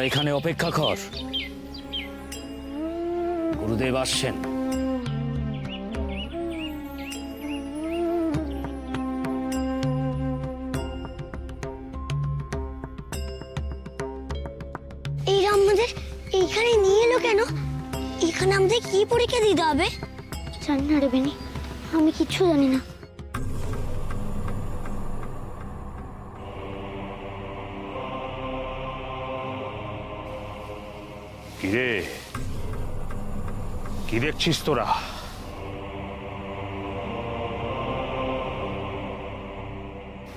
এখানে অপেক্ষা কর, গুরুদেব আসছেন। এইরা আমাদের এইখানে নিয়ে এলো কেন? এখানে আমাদের কি পরীক্ষা দিতে হবে? জানি না রে বেনি, আমি কিচ্ছু জানি না। কিরে, কি দেখছিস তোরা?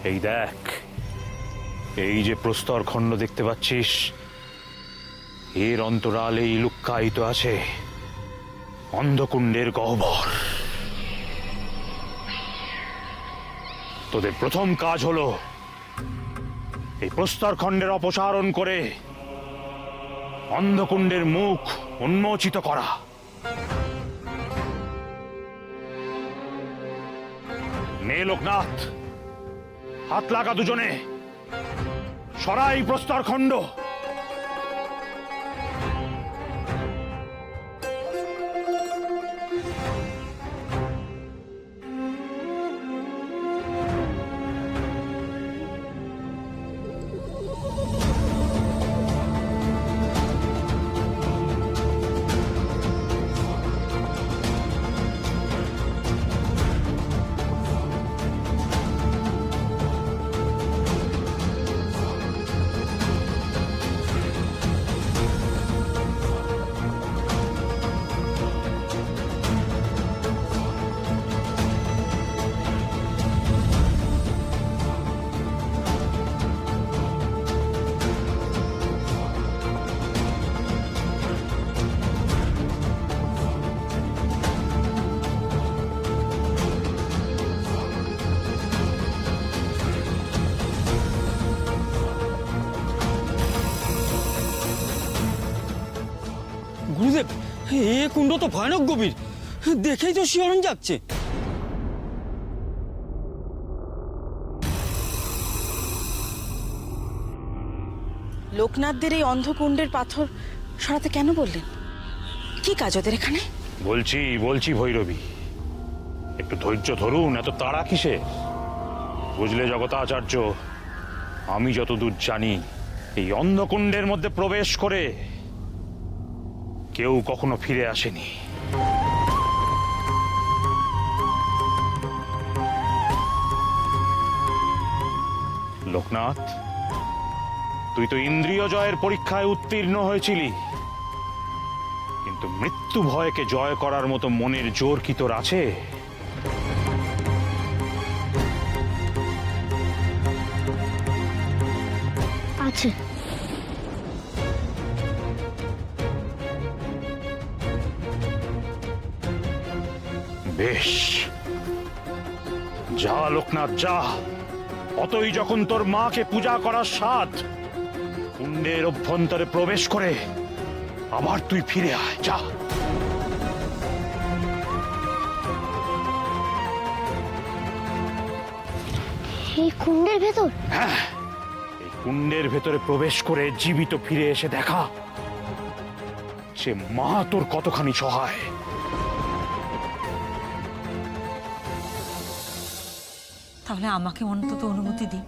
এই দেখ, এই যে প্রস্তর খণ্ড দেখতে পাচ্ছিস, এর অন্তরালেই লুক্কায়িত আছে অন্ধকুণ্ডের গহ্বর। তোদের প্রথম কাজ হলো এই প্রস্তর খণ্ডের অপসারণ করে অন্ধকুণ্ডের মুখ উন্মোচিত করা। নে লোকনাথ, হাত লাগা দুজনে, সরাই প্রস্তর খণ্ড। গুরুদেব, এ কুণ্ড তো ভয়ানক গভীর, দেখেই তো শিহরণ জাগছে। লোকনাথদের এই অন্ধকুণ্ডের পাথর সরাতে কেন বললেন? কি কাজ ওদের এখানে? বলছি ভৈরবী, একটু ধৈর্য ধরুন, এত তাড়া কিসে? বুঝলে জগতাচার্য, আমি যতদূর জানি, এই অন্ধকুণ্ডের মধ্যে প্রবেশ করে কেউ কখনো ফিরে আসেনি। লোকনাথ, তুই তো ইন্দ্রিয় জয়ের পরীক্ষায় উত্তীর্ণ হয়েছিলি, কিন্তু মৃত্যু ভয়কে জয় করার মতো মনের জোর কি তোর আছে? আছে। বেশ, যা লোকনাথ যা। অতই যখন তোর মাকে পূজা করার স্বাদ, কুণ্ডের অভ্যন্তরে প্রবেশ করে আবার তুই ফিরে আয়, যা। এই কুণ্ডের ভেতর? হ্যাঁ, এই কুণ্ডের ভেতরে প্রবেশ করে জীবিত ফিরে এসে দেখা সে মা তোর কতখানি সহায়। তাহলে আমাকে অন্তত অনুমতি দিন,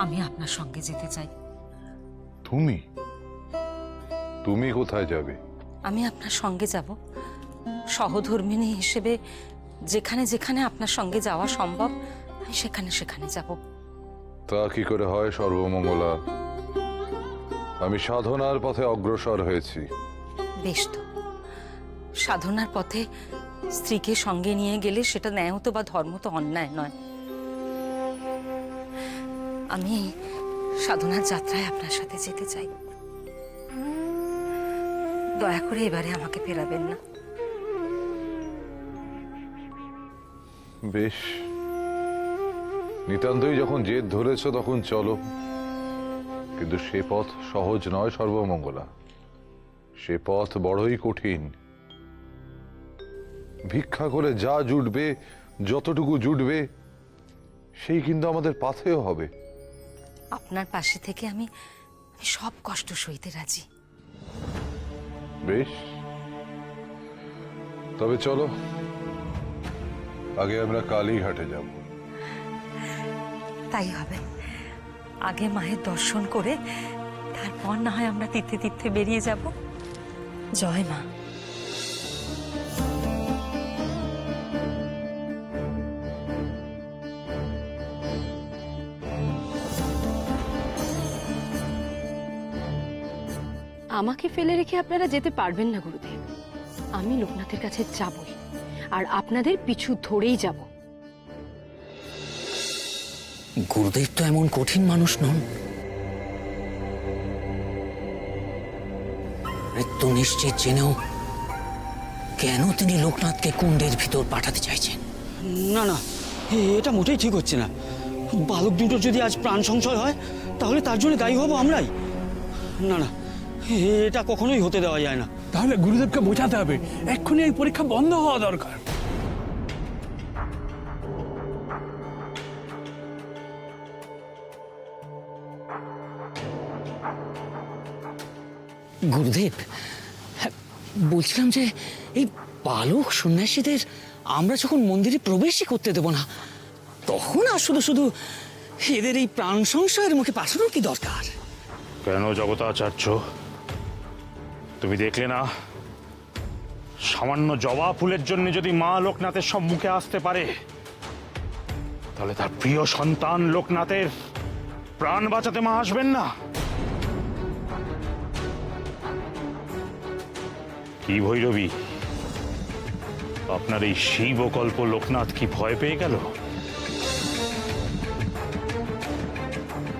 আমি আপনার সঙ্গে যেতে চাই। তুমি তুমি কোথায় যাবে? আমি আপনার সঙ্গে যাব, সহধর্মিণী হিসেবে যেখানে যেখানে আপনার সঙ্গে যাওয়া সম্ভব আমি সেখানে সেখানে যাব। তা কি করে হয় সর্বমঙ্গলা? আমি সাধনার পথে অগ্রসর হয়েছি। বেশ তো, সাধনার পথে স্ত্রীকে সঙ্গে নিয়ে গেলে সেটা ন্যায় তো বা ধর্ম তো অন্যায় নয়। আমি সাধনার যাত্রায় আপনার সাথে যেতে চাই, দয়া করে এবারে আমাকে ফেরাবেন না। বেশ, নিতান্তই যখন জেদ ধরেছ তখন চলো, কিন্তু সে পথ সহজ নয় সর্বমঙ্গলা, সে পথ বড়ই কঠিন। ভিক্ষা করে যা জুটবে, যতটুকু জুটবে, সেই কিন্তু আমাদের পাথেয় হবে। আপনার পাশে থেকে আমি আমি সব কষ্ট সইতে রাজি। বেশ, তবে চলো আগে আমরা কালীঘাটে যাব। তাই হবে। আগে মায়ের দর্শন করে তারপর না হয় আমরা তীর্থে তীর্থে বেরিয়ে যাব। জয় মা। আমাকে ফেলে রেখে আপনারা যেতে পারবেন না গুরুদেব। আমি লোকনাথের কাছে যাবই, আর আপনাদের পিছু ধরেই যাব। গুরুদেব তো এমন কঠিন মানুষ নন। মৃত্যু নিশ্চিত জেনেও কেন তিনি লোকনাথকে কুণ্ডের ভিতর পাঠাতে চাইছেন? না না, এটা মোটেই ঠিক হচ্ছে না। বালক দুটোর যদি আজ প্রাণ সংশয় হয় তাহলে তার জন্য দায়ী হব আমরাই। না না, এটা কখনোই হতে দেওয়া যায় না। তাহলে গুরুদেবকে বোঝাতে হবে এক্ষুনি এই পরীক্ষা বন্ধ হওয়া দরকার। গুরুদেব, হ্যাঁ, বলছিলাম যে এই বালক সন্ন্যাসীদের আমরা যখন মন্দিরে প্রবেশই করতে দেব না, তখন আর শুধু শুধু এদের এই প্রাণ সংশয়ের মুখে পাঠানোর কি দরকার? কেন জগতাচার্য, তুমি দেখলে না সামান্য জবা ফুলের জন্য যদি মা লোকনাথের সম্মুখে আসতে পারে, তাহলে তার প্রিয় সন্তান লোকনাথের প্রাণ বাঁচাতে মা আসবেন না? কি ভৈরবী, আপনার এই শিবকল্প লোকনাথ কি ভয় পেয়ে গেল?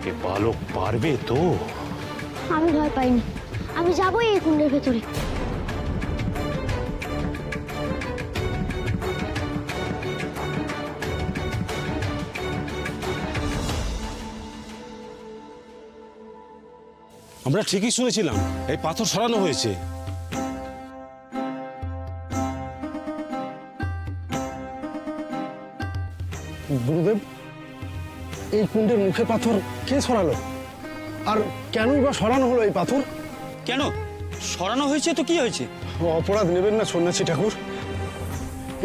এ বালক পারবে তো? আমি ভয় পাইনি, আমি যাবই এই কুণ্ডের ভেতরে। আমরা ঠিকই শুনেছিলাম, এই পাথর সরানো হয়েছে। গুরুদেব, এই কুণ্ডের মুখে পাথর কে সরালো? আর কেনই বা সরানো হলো এই পাথর? কেন সরানো হয়েছে তো কি হয়েছে? অপরাধ নেবেন না সন্ন্যাসী ঠাকুর,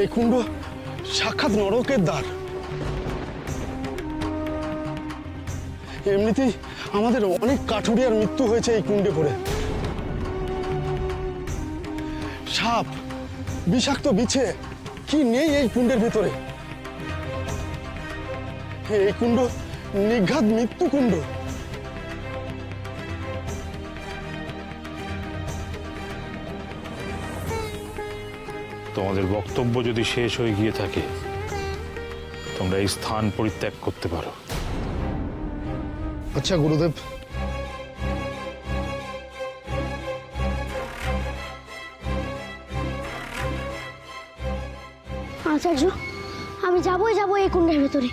এই কুণ্ড সাক্ষাৎ নরকের দ্বার। এমনিতেই আমাদের অনেক কাঠুরিয়ার মৃত্যু হয়েছে এই কুণ্ডে পড়ে। সাপ, বিষাক্ত বিছে কি নেই এই কুণ্ডের ভেতরে? এই কুণ্ড নিঘাত মৃত্যু কুণ্ড। তোমাদের বক্তব্য যদি শেষ হয়ে গিয়ে থাকে, তোমরা এই স্থান পরিত্যাগ করতে পারো। আচ্ছা গুরুদেব, আচার্য, আমি যাবই এই কুণ্ডের ভেতরে।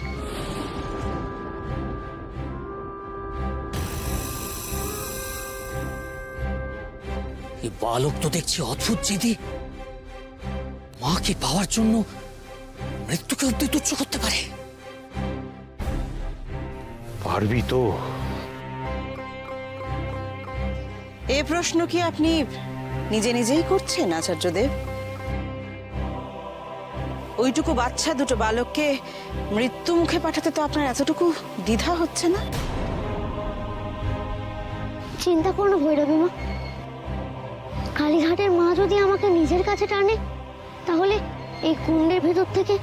এই বালক তো দেখছি অদ্ভুত জেদি। মাকে পাওয়ার জন্য মৃত্যুকে অব্দি তুচ্ছ করতে পারে। পারবি তো? এ প্রশ্ন কি আপনি নিজে নিজেই করছেন আচার্যদেব? ওইটুকু বাচ্চা দুটো বালককে মৃত্যু মুখে পাঠাতে তো আপনার এতটুকু দ্বিধা হচ্ছে না? চিন্তা করো না ভৈরবী মা, কালীঘাটের মা যদি আমাকে নিজের কাছে টানে তাহলে এই কুণ্ডের ভেতর থেকে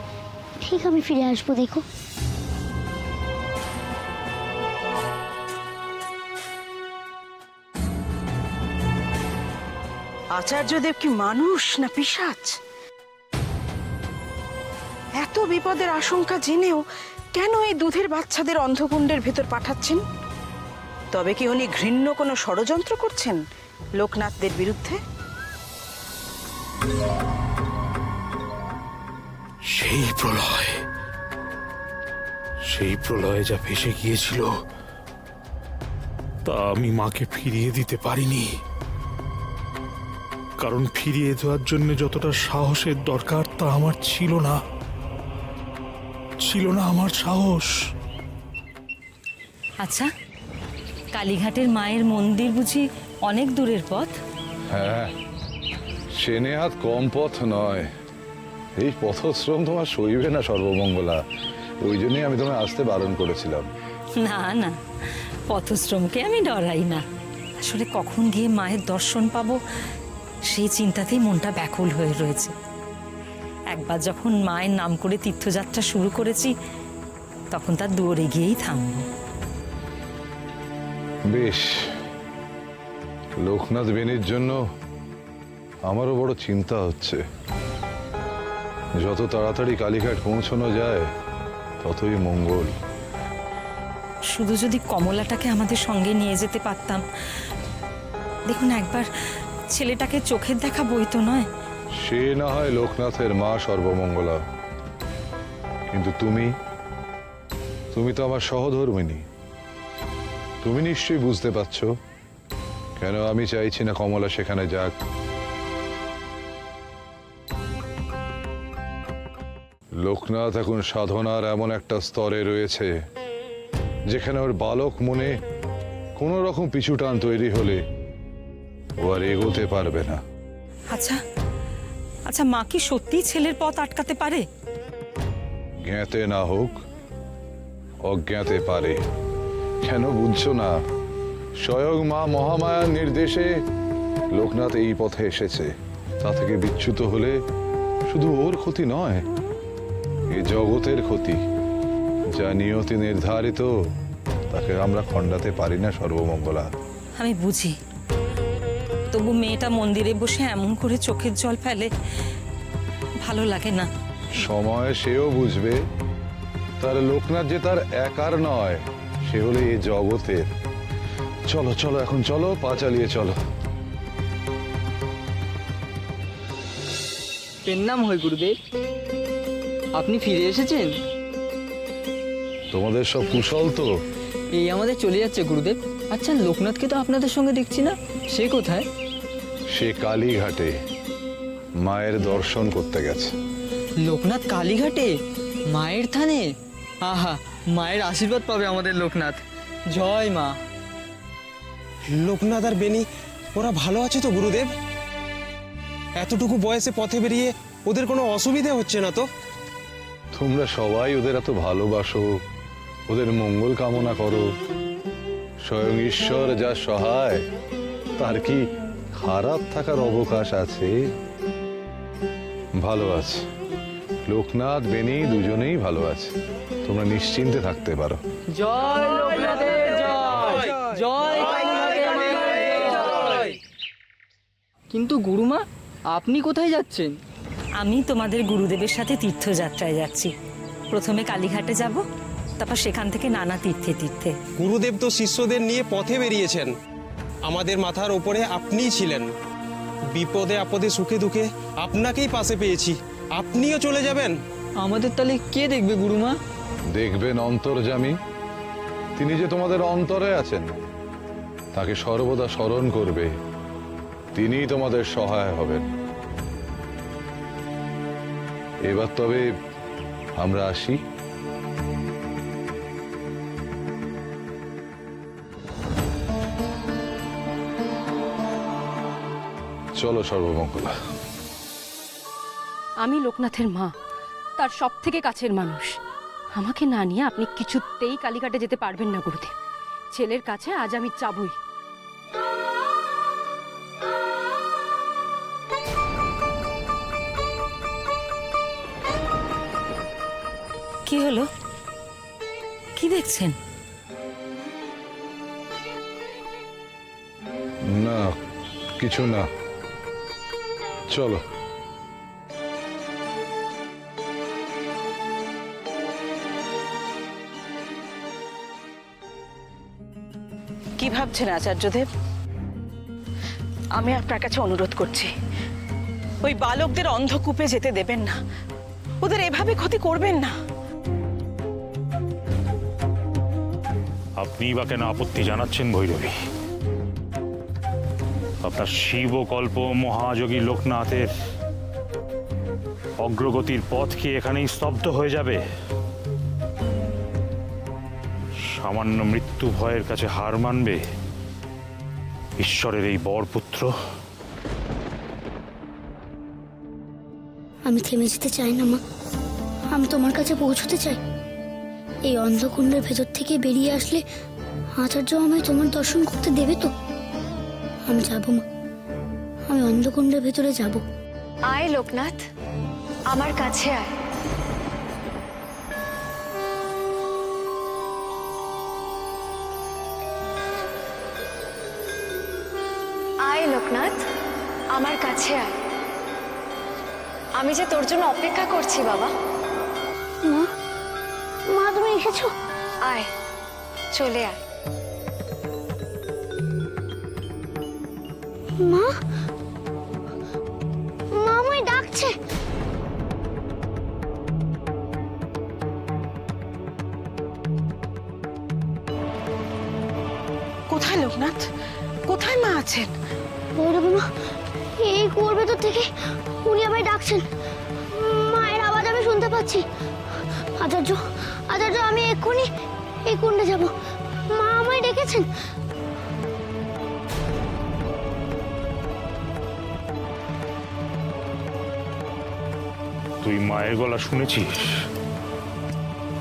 ঠিক আমি ফিরে আসবো। দেখো, আচার্যদেব কি মানুষ না পিশাচ? এত বিপদের আশঙ্কা জেনেও কেন এই দুধের বাচ্চাদের অন্ধকুণ্ডের ভেতর পাঠাচ্ছেন? তবে কি উনি ঘৃণ্য কোনো ষড়যন্ত্র করছেন লোকনাথদের বিরুদ্ধে? সেই প্রলয়ে যা ভেসে গিয়েছিল তা আমি মাকে ফিরিয়ে দিতে পারিনি। কারণ ফিরিয়ে দেওয়ার জন্য যতটা সাহসের দরকার তা আমার ছিল না আমার সাহস। আচ্ছা, কালীঘাটের মায়ের মন্দির বুঝি অনেক দূরের পথ? হ্যাঁ, সে নেহাত কম পথ নয়। এই পথশ্রম তোমার সইবে না সর্বমঙ্গলা, ওই জন্যই আমি তোমায় আসতে বারণ করেছিলাম। না না, পথশ্রমকে আমি ডরাই না। আসলে কখন গিয়ে মায়ের দর্শন পাবো সেই চিন্তাতেই মনটা ব্যাকুল হয়ে রয়েছে। একবার যখন মায়ের নাম করে তীর্থযাত্রা শুরু করেছি তখন তার দুয়ারে গিয়েই থামবো। বেশ, লোকনাথ বেনির জন্য আমারও বড় চিন্তা হচ্ছে। যত তাড়াতাড়ি কালীঘাট পৌঁছানো যায় ততই মঙ্গল। শুধু যদি কমলাটাকে আমাদের সঙ্গে নিয়ে যেতে পারতাম। দেখুন, একবার ছেলেটাকে চোখের দেখা বই তো নয়। সে না হয় লোকনাথের মা সর্বমঙ্গলা, কিন্তু তুমি তো আমার সহধর্মিনী। তুমি নিশ্চয়ই বুঝতে পারছো কেন আমি চাইছি না কমলা সেখানে যাক। লোকনাথ এখন সাধনার এমন একটা স্তরে রয়েছে যেখানে ওর বালক মনে কোনো রকম পিছুটান তৈরি হলে ও আর এগোতে পারবে না। আচ্ছা আচ্ছা, মা কি সত্যিই ছেলের পথ আটকাতে পারে? জ্ঞাতে না হোক, অজ্ঞাতে পারে। কেন বুঝছো না? স্বয়ং মা মহামায়ার নির্দেশে লোকনাথ এই পথে এসেছে। তা থেকে বিচ্যুত হলে শুধু ওর ক্ষতি নয়, এ জগতের ক্ষতি। যা নিয়তি নির্ধারিত তাকে আমরা খণ্ডাতে পারি না সর্বমঙ্গলা। আমি বুঝি, তবু মেয়েটা মন্দিরে বসে এমন করে চোখের জল ফেলে, ভালো লাগে না। সময় সেও বুঝবে তার লোকনাথ যে তার একার নয়, সে হলে এই জগতের। চলো চলো, এখন চলো, পা চালিয়ে চলো। প্রণাম হয় গুরুদেব, আপনি ফিরে এসেছেন। তোমাদের সব কুশল তো? এই আমাদের চলে যাচ্ছে গুরুদেব। আচ্ছা, লোকনাথকে তো আপনাদের সঙ্গে দেখছি না, সে কোথায়? সে কালীঘাটে মায়ের দর্শন করতে গেছে। লোকনাথ কালীঘাটে মায়ের থানে? আহা, মায়ের আশীর্বাদ পাবে আমাদের লোকনাথ। জয় মা। লোকনাথ আর বেনি ওরা ভালো আছে তো গুরুদেব? এতটুকু বয়সে পথে বেরিয়ে ওদের কোনো অসুবিধা হচ্ছে না তো? তোমরা সবাই ওদের এত ভালোবাসো, ওদের মঙ্গল কামনা করো। স্বয়ং ঈশ্বর যা সহায়, তার কি খারাপ থাকার অবকাশ আছে? ভালো আছে, লোকনাথ বেনি দুজনেই ভালো আছে। তোমরা নিশ্চিন্তে থাকতে পারো। জয় লোকনাথের জয়, জয় কালীঘাটের মায়ের জয়। কিন্তু গুরুমা, আপনি কোথায় যাচ্ছেন? আমি তোমাদের গুরুদেবের সাথে তীর্থযাত্রায় যাচ্ছি। প্রথমে কালীঘাটে যাব, তারপর সেখান থেকে নানা তীর্থে তীর্থে। গুরুদেব তো শিষ্যদের নিয়ে পথে বেরিয়েছেন, আমাদের মাথার ওপরে আপনিই ছিলেন। বিপদে আপদে সুখে দুঃখে আপনাকেই পাশে পেয়েছি, আপনিও চলে যাবেন? আমাদের তাহলে কে দেখবে গুরুমা? দেখবেন অন্তর্যামী, তিনি যে তোমাদের অন্তরে আছেন, তাকে সর্বদা স্মরণ করবে। তিনিই তোমাদের সহায় হবেন। এবার তবে আমরা আসি। চলো সর্বমঙ্গলা। আমি লোকনাথের মা, তার সব থেকে কাছের মানুষ। আমাকে না নিয়ে আপনি কিছুতেই কালীঘাটে যেতে পারবেন না গুরুদেব। ছেলের কাছে আজ আমি যাবই। কি হলো? কি দেখছেন? না, কিছু না, চলো। কি ভাবছেন আচার্যদেব? আমি আপনার কাছে অনুরোধ করছি, ওই বালকদের অন্ধকূপে যেতে দেবেন না, ওদের এভাবে ক্ষতি করবেন না। আপনি বা কেন আপত্তি জানাচ্ছেন ভৈরবী? আপনার শিবকল্প মহাযোগী লোকনাথের অগ্রগতির পথ কি এখানেই স্তব্ধ হয়ে যাবে? সামান্য মৃত্যু ভয়ের কাছে হার মানবে ঈশ্বরের এই বরপুত্র? আমি থেমে যেতে চাই না মা, আমি তোমার কাছে পৌঁছতে চাই। এই অন্ধকুণ্ডের ভেতর থেকে বেরিয়ে আসলে আচার্য আমায় তোমার দর্শন করতে দেবে তো? আমি যাবো মা, আমি অন্ধকুণ্ডের ভেতরে যাব। আয় লোকনাথ, আমার কাছে আয়। আয় লোকনাথ, আমার কাছে আয়। আমি যে তোর জন্য অপেক্ষা করছি বাবা। মা, মা তুমি এসেছো? আয়, চলে আয়। মা, মা আমায় ডাকছে। কোথায় লোকনাথ? কোথায় মা আছেন? ভৈরবী মা, এই কুয়োর ভেতর থেকে উনি আমায় ডাকছেন। মায়ের আওয়াজ আমি শুনতে পাচ্ছি। আচার্য, আচার্য, আমি এক্ষুনি এই কুণ্ডে যাব। মা আমায় ডেকেছেন। তুই মায়ের গলা শুনেছিস?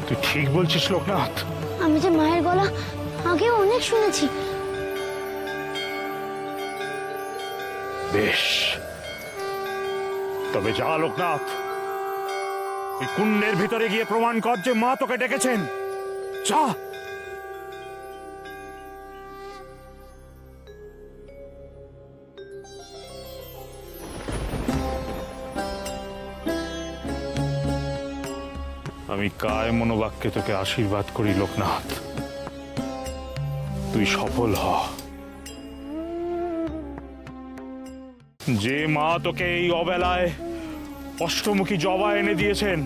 তুই ঠিক বলছিস লোকনাথ? আমি যে মায়ের গলা আগে অনেক শুনেছি। বেশ, তবে যা লোকনাথ, ওই কুণ্ডের ভিতরে গিয়ে প্রমাণ কর যে মা তোকে ডেকেছেন। যা। আমি কায় মনোবাক্যে তোকে আশীর্বাদ করি লোকনাথ, তুই সফল হ। যে মা তোকে এই অবেলায় অষ্টমুখী জবা এনে দিয়েছেন,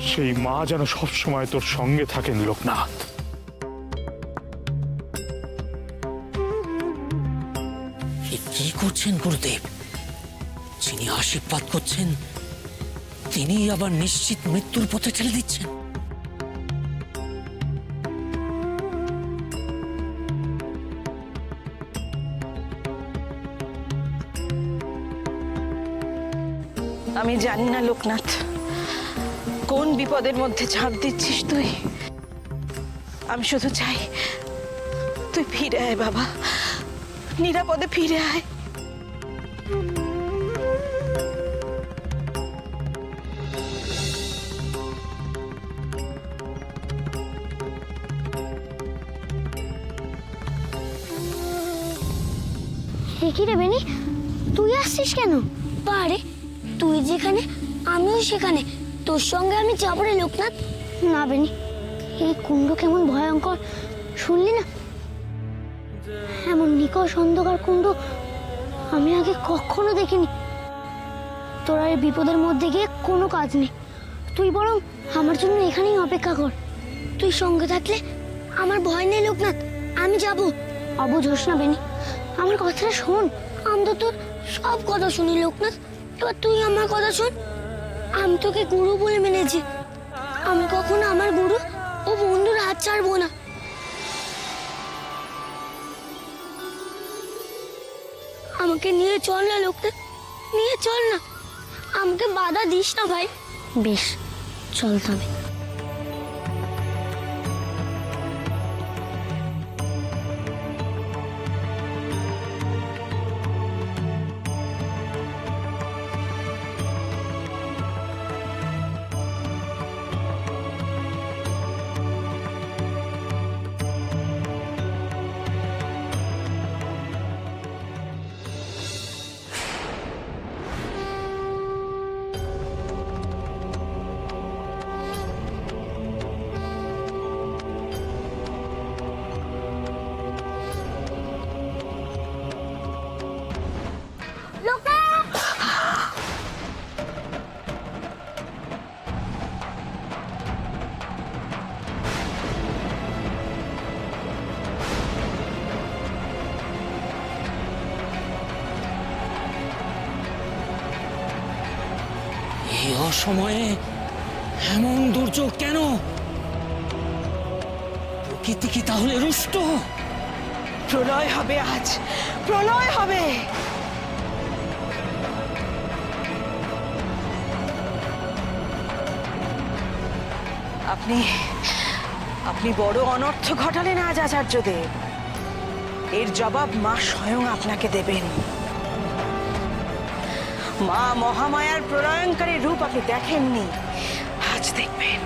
সেই মা যেন সবসময় তোর সঙ্গে থাকেন লোকনাথ। কি করছেন গুরুদেব? যিনি আশীর্বাদ করছেন তিনি আবার নিশ্চিত মৃত্যুর পথে ঠেলে দিচ্ছেন। আমি জানি না লোকনাথ, কোন বিপদের মধ্যে ঝাঁপ দিচ্ছিস তুই। আমি শুধু চাই তুই ফিরে আয় বাবা, নিরাপদে ফিরে আয়। কি রে বেনি, তুই আসছিস কেন? পারে তুই যেখানে আমিও সেখানে, তোর সঙ্গে আমি যাবো রে লোকনাথ। না বেনি, এই কুণ্ড কেমন ভয়ঙ্কর শুনলি না? এমন নিকষ অন্ধকার কুণ্ড আমি আগে কখনো দেখিনি। তোর এই বিপদের মধ্যে গিয়ে কোনো কাজ নেই, তুই বরং আমার জন্য এখানেই অপেক্ষা কর। তুই সঙ্গে থাকলে আমার ভয় নেই লোকনাথ, আমি যাব। অবুঝ হোস না বেনি, আমার কথাটা শোন। আমি তো তোর সব কথা শুনি লোকনাথ, এবার তুই আমার কথা শোন। আমি তোকে গুরু বলে মেনেছি, আমি কখনো আমার গুরু ও বন্ধুর হাত ছাড়বো না। আমাকে নিয়ে চল না লোকনাথ, নিয়ে চল না, আমাকে বাধা দিস না ভাই। বেশ, চল তবে। এই অসময়ে এমন দুর্যোগ কেন? প্রকৃতি কি তাহলে রুষ্ট? প্রলয় হবে আজ, প্রলয় হবে। আপনি আপনি বড় অনর্থ ঘটালেন আজ আচার্যদেব। এর জবাব মা স্বয়ং আপনাকে দেবেন। মা মহামায়ার প্রলয়ঙ্কারী রূপ আপনি দেখেননি, আজ দেখবেন।